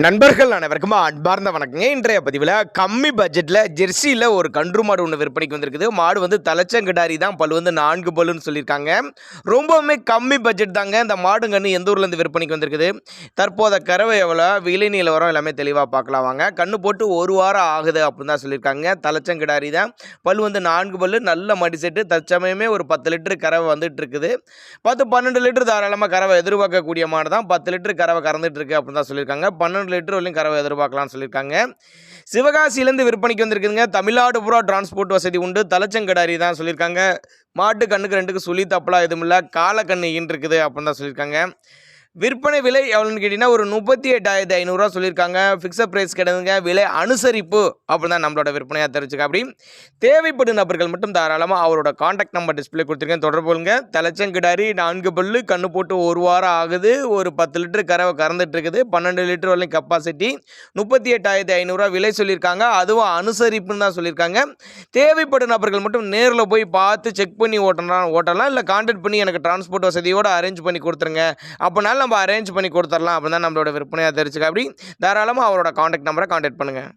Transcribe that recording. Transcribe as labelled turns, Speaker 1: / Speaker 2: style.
Speaker 1: நண்பர்கள் அனைவருக்கும் அன்பார்ந்த வணக்கங்க. இன்றைய பதிவில் கம்மி பட்ஜெட்டில் ஜெர்சியில் ஒரு கன்று மாடு ஒன்று விற்பனைக்கு வந்திருக்குது. மாடு வந்து தலைச்சங்கிடாரி தான், பல் வந்து 4 பல்லுன்னு சொல்லியிருக்காங்க. ரொம்பவுமே கம்மி பட்ஜெட் தாங்க. இந்த மாடு கன்று எந்த ஊர்லேருந்து விற்பனைக்கு வந்திருக்குது, தற்போத கறவை எவ்வளோ, விலை நிலவரம் எல்லாமே தெளிவாக பார்க்கலாம் வாங்க. கன்று போட்டு ஒரு வாரம் ஆகுது அப்படின்னு தான் சொல்லியிருக்காங்க. தலைச்சங்கிடாரி தான், பல் வந்து 4 பல்லு, நல்ல மடி செட்டு, தற்சமயமே ஒரு 10 லிட்டர் கறவை வந்துட்டு இருக்குது. 10-12 லிட்டர் தாராளமாக கறவை எதிர்பார்க்கக்கூடிய மாடு தான். 10 லிட்டர் கறவை கறந்துட்டு இருக்கு அப்படின்னு தான் சொல்லியிருக்காங்க. 12 லிட்டர் வரையும் கறவை எதிர்பார்க்கலாம்னு சொல்லியிருக்காங்க. சிவகாசியிலேருந்து விற்பனைக்கு வந்திருக்குதுங்க. தமிழ்நாடு பூரா டிரான்ஸ்போர்ட் வசதி உண்டு. தலைச்சங்கடாரி தான் சொல்லியிருக்காங்க. மாட்டு கண்ணுக்கு 2க்கு சுழி தப்பலா எதுவும் இல்லை, காலக்கண்ணு ஈன் இருக்குது அப்படின்னு தான் சொல்லியிருக்காங்க. விற்பனை விலை எவ்வளோன்னு கேட்டிங்கன்னா ஒரு 38,500 சொல்லியிருக்காங்க. ஃபிக்ஸட் ப்ரைஸ் கிடையாதுங்க, விலை அனுசரிப்பு அப்படின்னு தான் நம்மளோட விற்பனையாக தெரிஞ்சுக்க. அப்படி தேவைப்படும் நபர்கள் மட்டும் தாராளமாக அவரோட காண்டாக்ட் நம்பர் டிஸ்பிளே கொடுத்துருக்கேன், தொடர்பு கொள்ளுங்க. தலைச்சங்கிடாரி 4 பல்லு, கண்ணு போட்டு ஒரு வாரம் ஆகுது, ஒரு 10 லிட்டர் கறவை கறந்துட்டு இருக்குது, 12 லிட்டர் வரலையும் கப்பாசிட்டி, 38,500 விலை சொல்லியிருக்காங்க. அதுவும் அனுசரிப்புன்னு தான் சொல்லியிருக்காங்க. தேவைப்படும் நபர்கள் மட்டும் நேரில் போய் பார்த்து செக் பண்ணி ஓட்டலாம், இல்லை கான்டாக்ட் பண்ணி எனக்கு டிரான்ஸ்போர்ட் வசதியோடு அரேஞ்ச் பண்ணி கொடுத்துருங்க, அப்போனாலும் நம்ம அரேஞ்ச் பண்ணி கொடுத்துடலாம் அப்படின்னு தான் நம்மளோட விற்பனையாக தெரிஞ்சுக்க. அப்படி தாராளமாக அவரோட காண்டாக்ட் நம்பரை காண்டாக்ட் பண்ணுங்கள்.